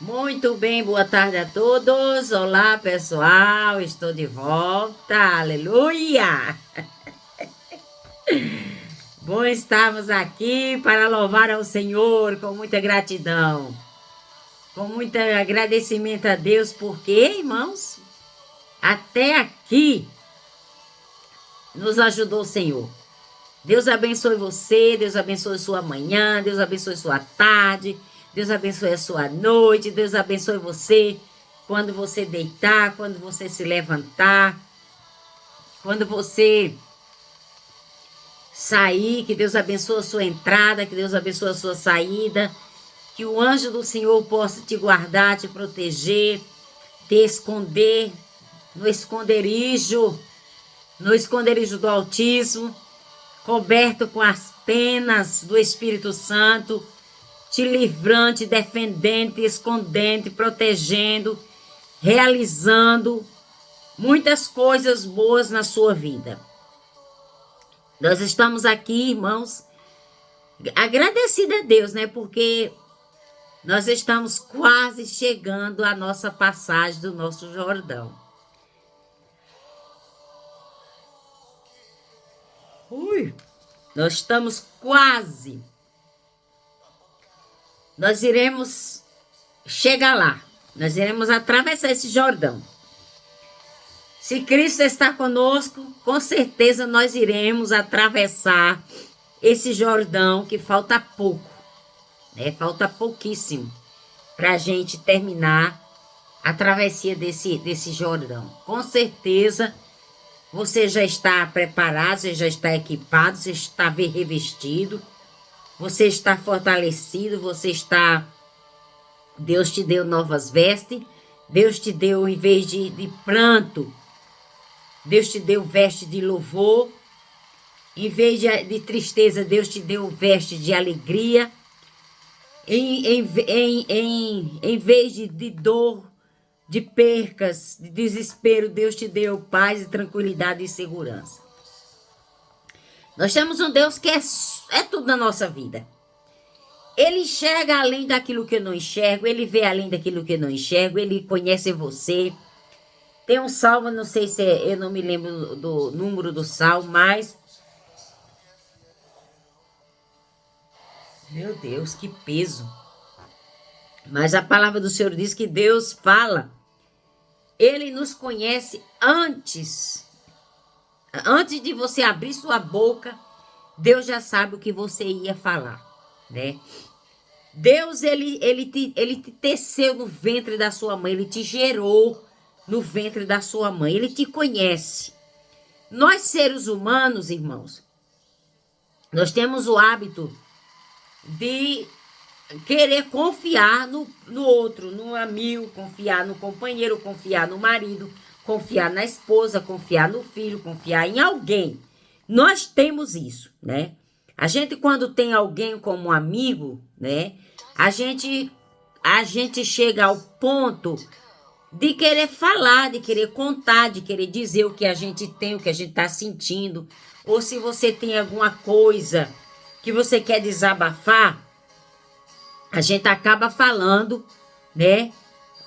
Muito bem, boa tarde a todos. Olá, pessoal, estou de volta. Aleluia! Bom estarmos aqui para louvar ao Senhor com muita gratidão, com muito agradecimento a Deus, porque, irmãos, até aqui nos ajudou o Senhor. Deus abençoe você, Deus abençoe sua manhã, Deus abençoe sua tarde, Deus abençoe a sua noite, Deus abençoe você quando você deitar, quando você se levantar, quando você sair, que Deus abençoe a sua entrada, que Deus abençoe a sua saída, que o anjo do Senhor possa te guardar, te proteger, te esconder no esconderijo do Altíssimo, coberto com as penas do Espírito Santo, te livrando, te defendendo, te escondendo, te protegendo, realizando muitas coisas boas na sua vida. Nós estamos aqui, irmãos, agradecidos a Deus, né? Porque nós estamos quase chegando à nossa passagem do nosso Jordão. Nós estamos quase. Nós iremos chegar lá. Nós iremos atravessar esse Jordão. Se Cristo está conosco, com certeza nós iremos atravessar esse Jordão, que falta pouco, né? Falta pouquíssimo para a gente terminar a travessia desse Jordão. Com certeza você já está preparado, você já está equipado, você está revestido, você está fortalecido, Deus te deu novas vestes, Deus te deu, em vez de pranto, Deus te deu veste de louvor, em vez de tristeza, Deus te deu veste de alegria, em vez de dor, de percas, de desespero, Deus te deu paz e tranquilidade e segurança. Nós temos um Deus que é tudo na nossa vida. Ele enxerga além daquilo que eu não enxergo, ele vê além daquilo que eu não enxergo, ele conhece você. Tem um salmo, não sei se eu não me lembro do número do salmo, mas... Meu Deus, que peso! Mas a palavra do Senhor diz que Deus fala, ele nos conhece antes de você abrir sua boca, Deus já sabe o que você ia falar, né? Deus, ele te teceu no ventre da sua mãe, ele te gerou no ventre da sua mãe, ele te conhece. Nós, seres humanos, irmãos, nós temos o hábito de querer confiar no outro, no amigo, confiar no companheiro, confiar no marido, confiar na esposa, confiar no filho, confiar em alguém. Nós temos isso, né? A gente, quando tem alguém como amigo, né? A gente chega ao ponto de querer falar, de querer contar, de querer dizer o que a gente tem, o que a gente está sentindo. Ou se você tem alguma coisa que você quer desabafar, a gente acaba falando, né?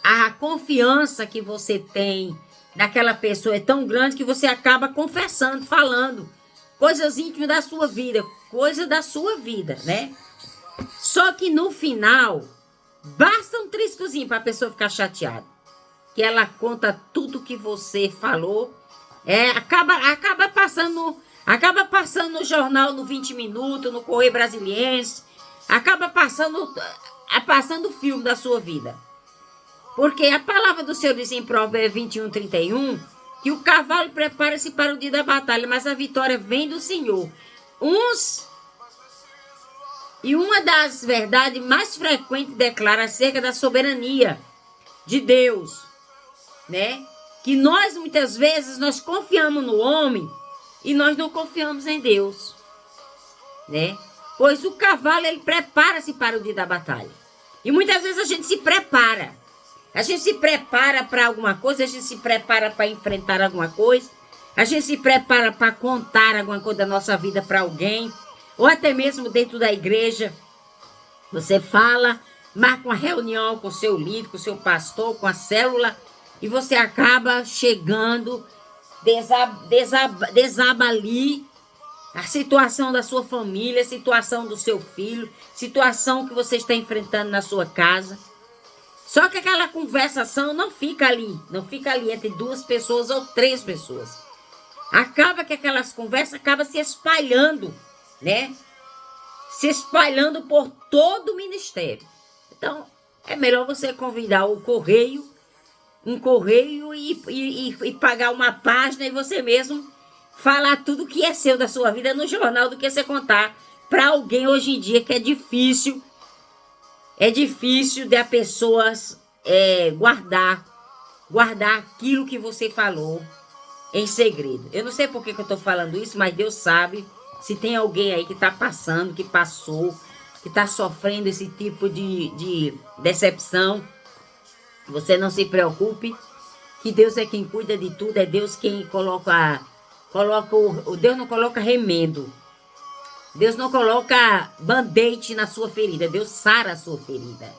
A confiança que você tem naquela pessoa é tão grande que você acaba confessando, falando coisas íntimas da sua vida, né? Só que no final, basta um triscozinho para a pessoa ficar chateada. Que ela conta tudo que você falou, acaba passando no jornal no 20 minutos, no Correio Brasiliense, acaba passando o filme da sua vida. Porque a palavra do Senhor diz em Provérbios 21:31, que o cavalo prepara-se para o dia da batalha, mas a vitória vem do Senhor. E uma das verdades mais frequentes declara acerca da soberania de Deus, né? Que nós, muitas vezes, nós confiamos no homem e nós não confiamos em Deus, né? Pois o cavalo, ele prepara-se para o dia da batalha. E muitas vezes a gente se prepara. A gente se prepara para alguma coisa, a gente se prepara para enfrentar alguma coisa, a gente se prepara para contar alguma coisa da nossa vida para alguém, ou até mesmo dentro da igreja. Você fala marca uma reunião com o seu líder, com o seu pastor, com a célula, e você acaba chegando, desaba ali a situação da sua família, a situação do seu filho, situação que você está enfrentando na sua casa. Só que aquela conversação não fica ali entre duas pessoas ou três pessoas. Acaba que aquelas conversas acabam se espalhando, né? Se espalhando por todo o ministério. Então, é melhor você convidar um correio e pagar uma página e você mesmo falar tudo que é seu da sua vida no jornal do que você contar para alguém hoje em dia, que é difícil. É difícil de a pessoas guardar aquilo que você falou em segredo. Eu não sei por que eu estou falando isso, mas Deus sabe. Se tem alguém aí que está passando, que passou, que está sofrendo esse tipo de decepção, você não se preocupe, que Deus é quem cuida de tudo, é Deus quem Deus não coloca remendo. Deus não coloca band-aid na sua ferida, Deus sara a sua ferida.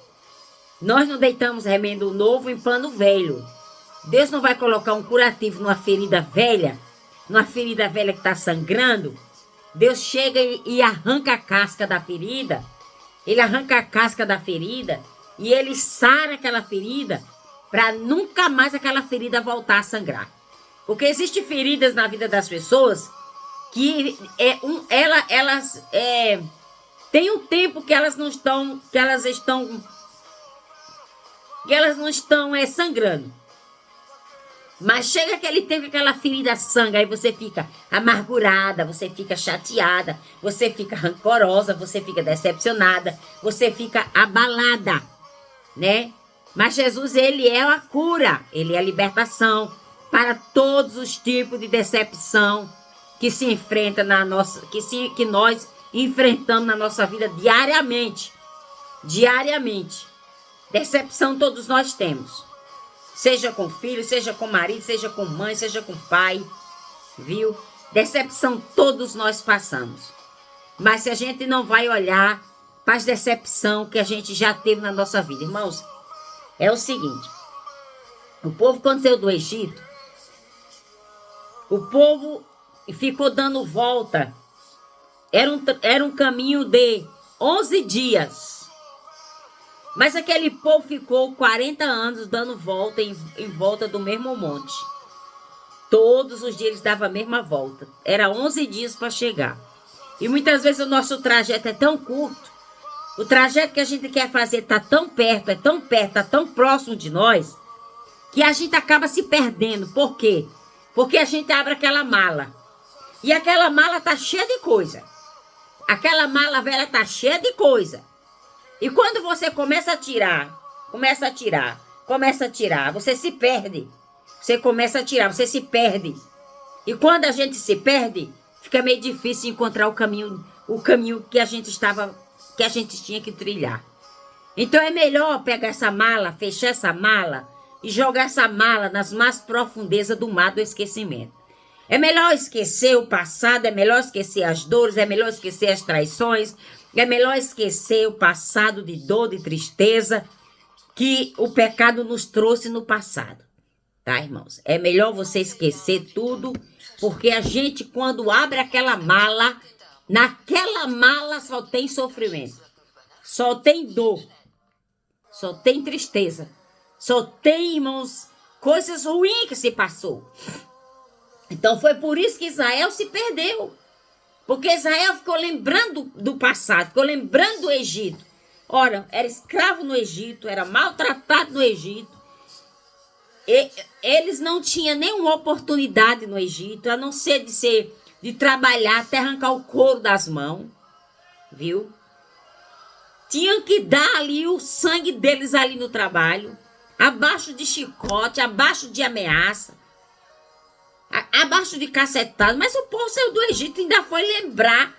Nós não deitamos remendo novo em pano velho. Deus não vai colocar um curativo numa ferida velha que está sangrando. Deus chega e arranca a casca da ferida. Ele arranca a casca da ferida e ele sara aquela ferida para nunca mais aquela ferida voltar a sangrar. Porque existem feridas na vida das pessoas que elas tem um tempo que elas não estão sangrando. Mas chega aquele tempo que aquela ferida sangra, aí você fica amargurada, você fica chateada, você fica rancorosa, você fica decepcionada, você fica abalada, né? Mas Jesus, ele é a cura, ele é a libertação para todos os tipos de decepção que se enfrenta que nós enfrentamos na nossa vida diariamente. Diariamente. Decepção todos nós temos. Seja com filho, seja com marido, seja com mãe, seja com pai, viu? Decepção todos nós passamos. Mas se a gente não vai olhar para as decepções que a gente já teve na nossa vida, irmãos, é o seguinte: o povo, quando saiu do Egito, o povo ficou dando volta. Era um caminho de 11 dias. Mas aquele povo ficou 40 anos dando volta em volta do mesmo monte. Todos os dias eles davam a mesma volta. Era 11 dias para chegar. E muitas vezes o nosso trajeto é tão curto. O trajeto que a gente quer fazer está tão perto, está tão próximo de nós, que a gente acaba se perdendo. Por quê? Porque a gente abre aquela mala. E aquela mala tá cheia de coisa. Aquela mala velha tá cheia de coisa. E quando você começa a tirar, você se perde. Você começa a tirar, você se perde. E quando a gente se perde, fica meio difícil encontrar o caminho que a gente tinha que trilhar. Então é melhor pegar essa mala, fechar essa mala e jogar essa mala nas mais profundezas do mar do esquecimento. É melhor esquecer o passado, é melhor esquecer as dores, é melhor esquecer as traições, é melhor esquecer o passado de dor, de tristeza, que o pecado nos trouxe no passado. Tá, irmãos? É melhor você esquecer tudo, porque a gente, quando abre aquela mala, naquela mala só tem sofrimento, só tem dor, só tem tristeza, só tem, irmãos, coisas ruins que se passou. Então foi por isso que Israel se perdeu. Porque Israel ficou lembrando do passado, ficou lembrando do Egito. Ora, era escravo no Egito, era maltratado no Egito. Eles não tinham nenhuma oportunidade no Egito, a não ser de trabalhar até arrancar o couro das mãos. Viu? Tinham que dar ali o sangue deles ali no trabalho, abaixo de chicote, abaixo de ameaça, abaixo de cacetado. Mas o povo saiu do Egito e ainda foi lembrar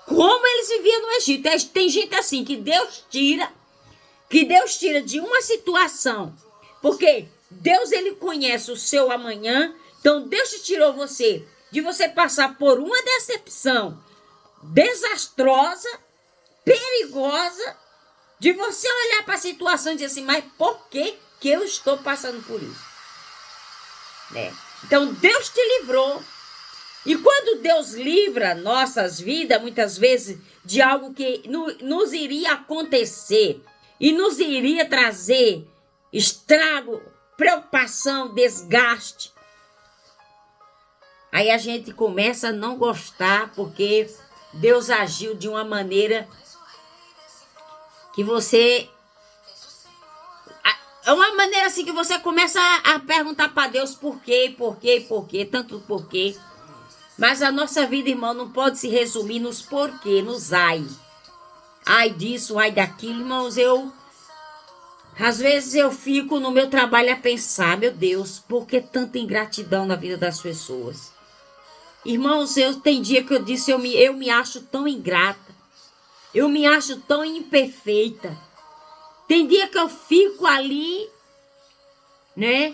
como eles viviam no Egito. Tem gente assim que Deus tira de uma situação, porque Deus, ele conhece o seu amanhã. Então Deus te tirou de você passar por uma decepção desastrosa, perigosa, De você olhar para a situação e dizer assim, mas por que eu estou passando por isso? Né? Então, Deus te livrou. E quando Deus livra nossas vidas, muitas vezes, de algo que nos iria acontecer e nos iria trazer estrago, preocupação, desgaste, aí a gente começa a não gostar porque Deus agiu de uma maneira que você... É uma maneira assim que você começa a perguntar para Deus por quê, tanto por quê. Mas a nossa vida, irmão, não pode se resumir nos porquê, nos ai. Ai disso, ai daquilo. Irmãos, às vezes eu fico no meu trabalho a pensar, meu Deus, por que tanta ingratidão na vida das pessoas? Irmãos, tem dia que eu disse, eu me acho tão ingrata. Eu me acho tão imperfeita. Tem dia que eu fico ali, né?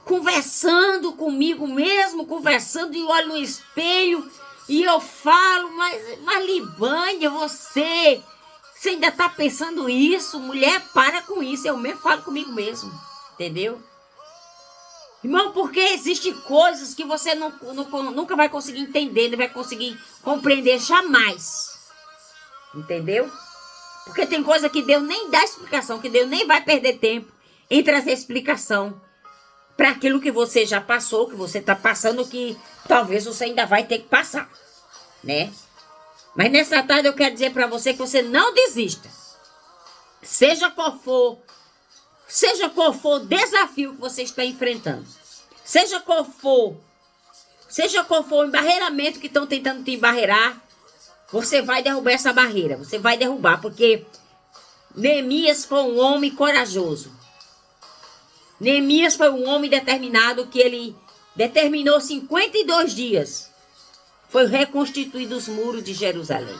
Conversando comigo mesmo, conversando e olho no espelho e eu falo, mas Libânia, você ainda está pensando isso? Mulher, para com isso, eu mesmo falo comigo mesmo, entendeu? Irmão, porque existem coisas que você nunca vai conseguir entender, não vai conseguir compreender jamais, entendeu? Porque tem coisa que Deus nem dá explicação, que Deus nem vai perder tempo em trazer explicação para aquilo que você já passou, que você está passando, que talvez você ainda vai ter que passar, né? Mas nessa tarde eu quero dizer para você que você não desista. Seja qual for o desafio que você está enfrentando, seja qual for o embarreiramento que estão tentando te embarreirar, você vai derrubar essa barreira, você vai derrubar, porque Neemias foi um homem corajoso. Neemias foi um homem determinado que ele determinou 52 dias. Foi reconstituído os muros de Jerusalém.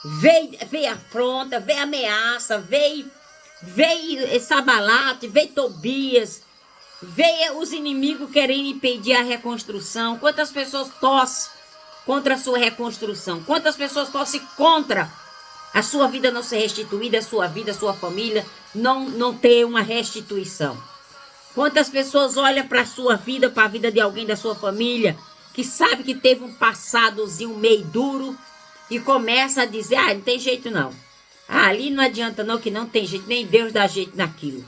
Veio afronta, veio ameaça, veio Sabalate, veio Tobias, veio os inimigos querendo impedir a reconstrução. Quantas pessoas torcem contra a sua reconstrução? Quantas pessoas torcem contra a sua vida não ser restituída, a sua vida, a sua família não ter uma restituição? Quantas pessoas olham para a sua vida, para a vida de alguém da sua família, que sabe que teve um passadozinho meio duro e começa a dizer, não tem jeito não. Ali não adianta não, que não tem jeito, nem Deus dá jeito naquilo.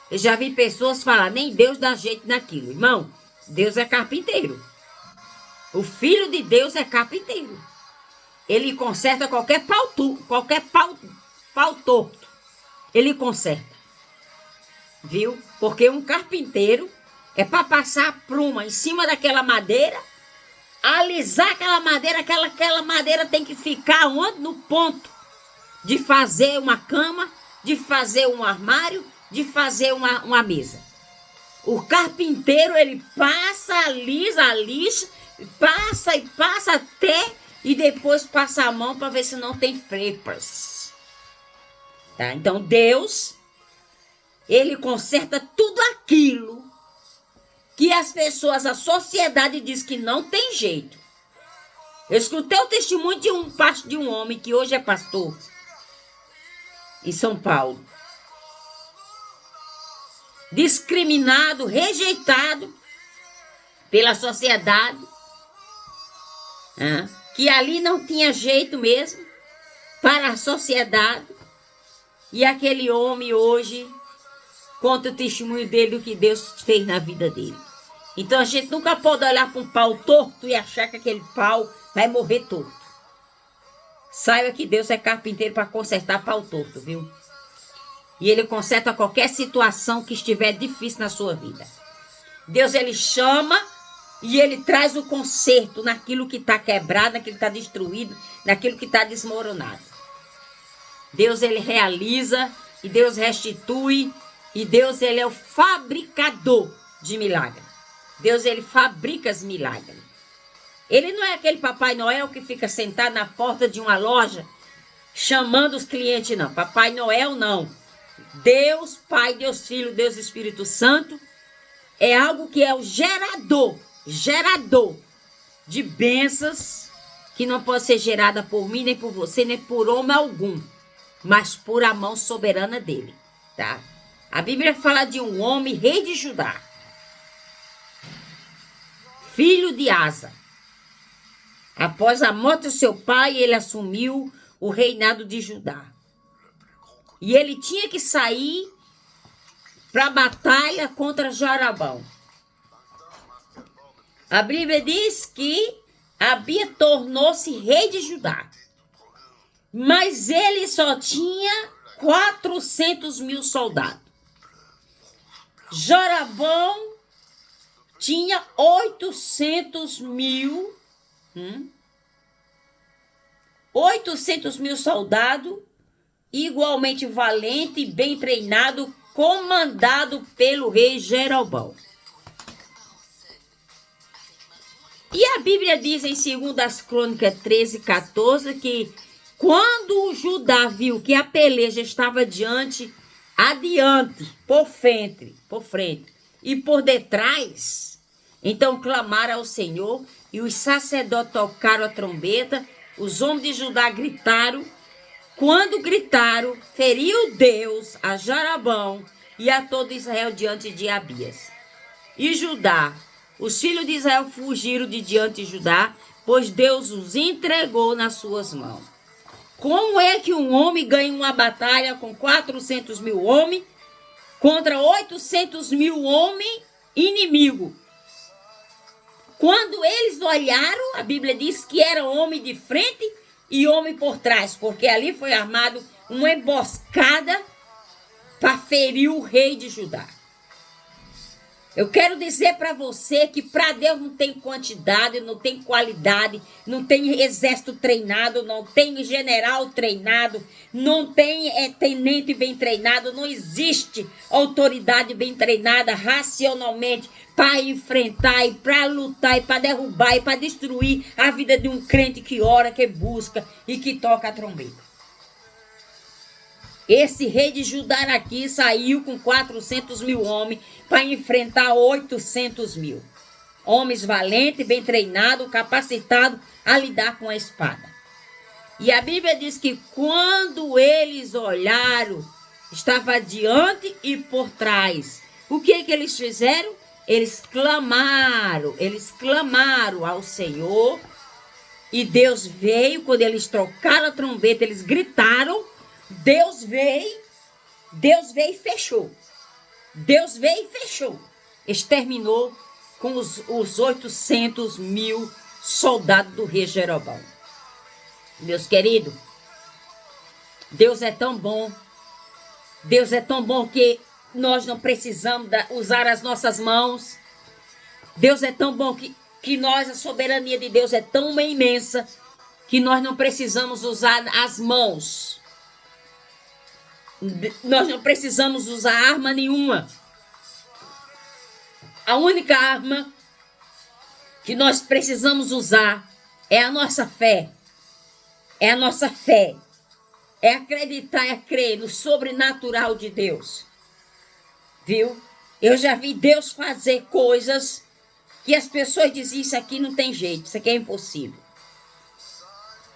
Eu já vi pessoas falar, nem Deus dá jeito naquilo. Irmão, Deus é carpinteiro. O Filho de Deus é carpinteiro. Ele conserta qualquer pau torto. Ele conserta. Viu? Porque um carpinteiro é para passar a pluma em cima daquela madeira, alisar aquela madeira tem que ficar onde? No ponto de fazer uma cama, de fazer um armário, de fazer uma mesa. O carpinteiro, ele passa, alisa, lixa, passa até e depois passa a mão para ver se não tem frepas. Tá? Então Deus, ele conserta tudo aquilo que as pessoas, a sociedade diz que não tem jeito. Eu escutei o testemunho de um homem que hoje é pastor em São Paulo. Discriminado, rejeitado pela sociedade. Que ali não tinha jeito mesmo para a sociedade. E aquele homem hoje conta o testemunho dele do que Deus fez na vida dele. Então a gente nunca pode olhar para um pau torto e achar que aquele pau vai morrer torto. Saiba que Deus é carpinteiro para consertar pau torto, viu? E ele conserta qualquer situação que estiver difícil na sua vida. Deus, ele chama e ele traz o conserto naquilo que está quebrado, naquilo que está destruído, naquilo que está desmoronado. Deus, ele realiza e Deus restitui. E Deus, ele é o fabricador de milagres. Deus, ele fabrica os milagres. Ele não é aquele Papai Noel que fica sentado na porta de uma loja chamando os clientes, não. Papai Noel, não. Deus, Pai, Deus Filho, Deus Espírito Santo é algo que é o gerador de bênçãos que não pode ser gerada por mim, nem por você, nem por homem algum. mas por a mão soberana dele, tá? A Bíblia fala de um homem, rei de Judá, filho de Asa. Após a morte do seu pai, ele assumiu o reinado de Judá. E ele tinha que sair para a batalha contra Jeroboão. A Bíblia diz que Abia tornou-se rei de Judá. Mas ele só tinha 400.000 soldados. Jeroboão tinha 800.000. 800.000 soldados, igualmente valente e bem treinado, comandado pelo rei Jeroboão. E a Bíblia diz em 2 Crônicas 13:14 que quando o Judá viu que a peleja estava adiante, por frente e por detrás, então clamaram ao Senhor e os sacerdotes tocaram a trombeta, os homens de Judá gritaram. Quando gritaram, feriu Deus a Jeroboão e a todo Israel diante de Abias. E Judá, os filhos de Israel fugiram de diante de Judá, pois Deus os entregou nas suas mãos. Como é que um homem ganha uma batalha com 400.000 homens contra 800.000 homens inimigos? Quando eles olharam, a Bíblia diz que era homem de frente e homem por trás, porque ali foi armado uma emboscada para ferir o rei de Judá. Eu quero dizer para você que para Deus não tem quantidade, não tem qualidade, não tem exército treinado, não tem general treinado, não tem tenente bem treinado, não existe autoridade bem treinada racionalmente para enfrentar e para lutar e para derrubar e para destruir a vida de um crente que ora, que busca e que toca a trombeta. Esse rei de Judá aqui saiu com 400.000 homens para enfrentar 800.000. Homens valentes, bem treinados, capacitados a lidar com a espada. E a Bíblia diz que quando eles olharam, estava diante e por trás. O que eles fizeram? Eles clamaram ao Senhor. E Deus veio, quando eles trocaram a trombeta, eles gritaram. Deus veio e fechou. Deus veio e fechou. Exterminou com os 800.000 soldados do rei Jeroboão. Meus queridos, Deus é tão bom. Deus é tão bom que nós não precisamos usar as nossas mãos. Deus é tão bom que nós, a soberania de Deus é tão imensa que nós não precisamos usar as mãos. Nós não precisamos usar arma nenhuma. A única arma que nós precisamos usar é a nossa fé. É a nossa fé. É acreditar e crer no sobrenatural de Deus. Viu? Eu já vi Deus fazer coisas que as pessoas diziam, isso aqui não tem jeito, isso aqui é impossível.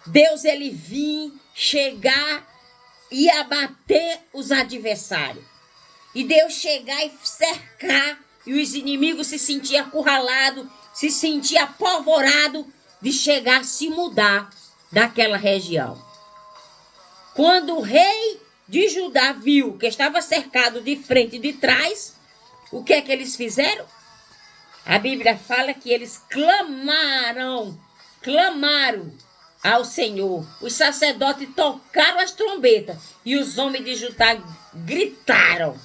Deus, ele vinha chegar e abater os adversários. E Deus chegar e cercar, e os inimigos se sentiam acurralados, se sentiam apavorados de chegar a se mudar daquela região. Quando o rei de Judá viu que estava cercado de frente e de trás, o que é que eles fizeram? A Bíblia fala que eles clamaram ao Senhor. Os sacerdotes tocaram as trombetas e os homens de Judá gritaram.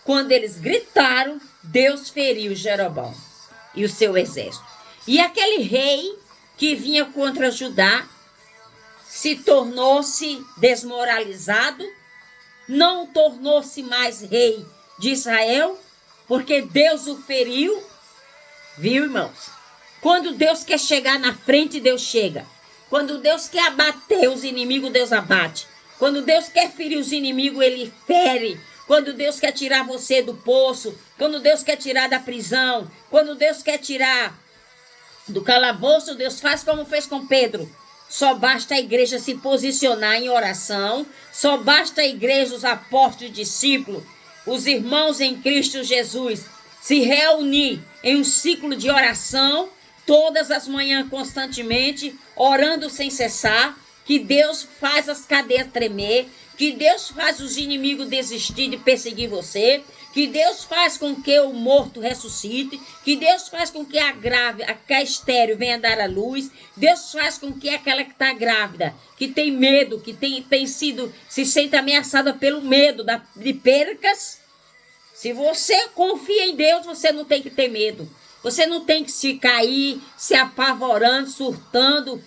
Quando eles gritaram, Deus feriu Jeroboão e o seu exército. E aquele rei que vinha contra Judá se tornou-se desmoralizado, não tornou-se mais rei de Israel, porque Deus o feriu. Viu, irmãos? Quando Deus quer chegar na frente, Deus chega. Quando Deus quer abater os inimigos, Deus abate. Quando Deus quer ferir os inimigos, ele fere. Quando Deus quer tirar você do poço, quando Deus quer tirar da prisão, quando Deus quer tirar do calabouço, Deus faz como fez com Pedro. Só basta a igreja se posicionar em oração. Só basta a igreja, os apóstolos e discípulos, os irmãos em Cristo Jesus, se reunir em um ciclo de oração, todas as manhãs constantemente, orando sem cessar, que Deus faz as cadeias tremer, que Deus faz os inimigos desistir de perseguir você, que Deus faz com que o morto ressuscite, que Deus faz com que a grávida, a estéril venha dar a luz, Deus faz com que aquela que está grávida, que tem medo, que se sente ameaçada pelo medo de percas. Se você confia em Deus, você não tem que ter medo. Você não tem que se cair, se apavorando, surtando,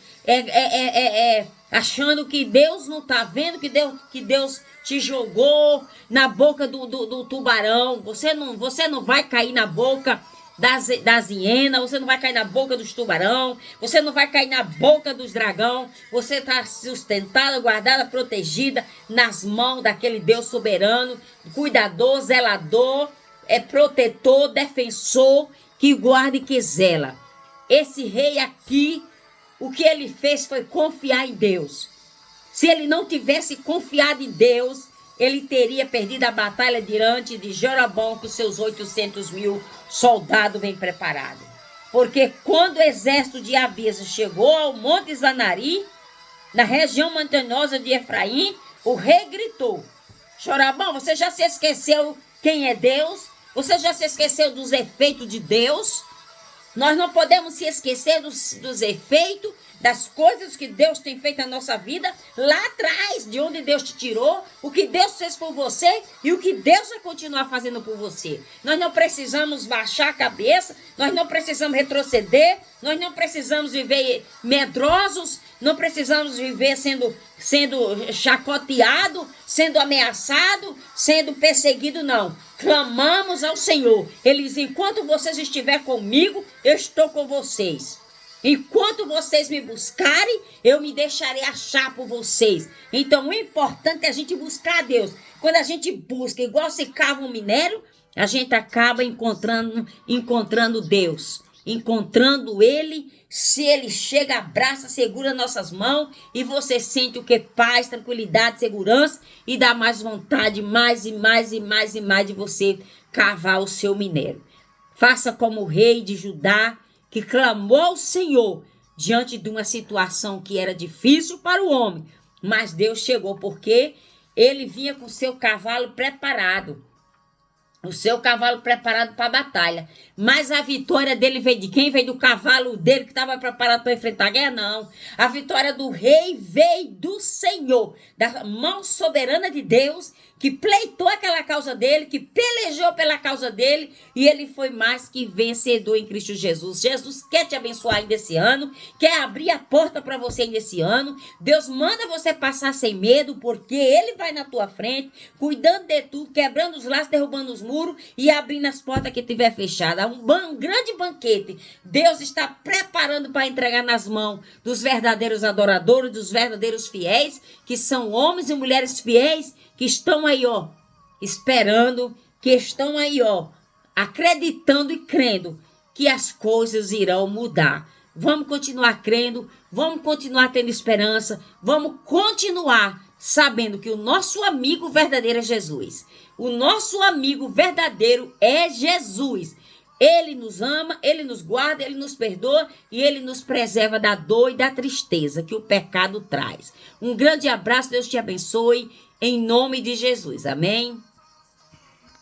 achando que Deus não está vendo, que Deus te jogou na boca do tubarão. Você não vai cair na boca das hienas, você não vai cair na boca dos tubarão, você não vai cair na boca dos dragão. Você está sustentada, guardada, protegida nas mãos daquele Deus soberano, cuidador, zelador, protetor, defensor, que guarda e que zela. Esse rei aqui, o que ele fez foi confiar em Deus. Se ele não tivesse confiado em Deus, ele teria perdido a batalha diante de Jeroboão com seus 800.000 soldados bem preparados. Porque quando o exército de Abias chegou ao Monte Zanari, na região montanhosa de Efraim, o rei gritou: Jeroboão, você já se esqueceu quem é Deus? Você já se esqueceu dos efeitos de Deus? Nós não podemos se esquecer dos efeitos, das coisas que Deus tem feito na nossa vida, lá atrás, de onde Deus te tirou, o que Deus fez por você e o que Deus vai continuar fazendo por você. Nós não precisamos baixar a cabeça, nós não precisamos retroceder, nós não precisamos viver medrosos, não precisamos viver sendo chacoteado, sendo ameaçado, sendo perseguido, não. Clamamos ao Senhor. Ele diz: enquanto vocês estiverem comigo, eu estou com vocês. Enquanto vocês me buscarem, eu me deixarei achar por vocês. Então, o importante é a gente buscar a Deus. Quando a gente busca, igual se cava um minério, a gente acaba encontrando Deus. Encontrando Ele, se Ele chega, abraça, segura nossas mãos e você sente o que? Paz, tranquilidade, segurança e dá mais vontade, mais e mais e mais e mais de você cavar o seu minério. Faça como o rei de Judá, que clamou ao Senhor diante de uma situação que era difícil para o homem, mas Deus chegou porque ele vinha com o seu cavalo preparado. O seu cavalo preparado para a batalha. Mas a vitória dele veio de quem? Veio do cavalo dele que estava preparado para enfrentar a guerra? Não. A vitória do rei veio do Senhor, da mão soberana de Deus, que pleitou aquela causa dele, que pelejou pela causa dele, e ele foi mais que vencedor em Cristo Jesus. Jesus quer te abençoar ainda esse ano, quer abrir a porta para você ainda esse ano. Deus manda você passar sem medo, porque ele vai na tua frente, cuidando de tudo, quebrando os laços, derrubando os muros e abrindo as portas que tiver fechadas. Um grande banquete Deus está preparando para entregar nas mãos dos verdadeiros adoradores, dos verdadeiros fiéis, que são homens e mulheres fiéis, que estão aí, ó, esperando, que estão aí, ó, acreditando e crendo que as coisas irão mudar. Vamos continuar crendo, vamos continuar tendo esperança, vamos continuar sabendo que o nosso amigo verdadeiro é Jesus. O nosso amigo verdadeiro é Jesus. Ele nos ama, ele nos guarda, ele nos perdoa e ele nos preserva da dor e da tristeza que o pecado traz. Um grande abraço, Deus te abençoe, em nome de Jesus. Amém?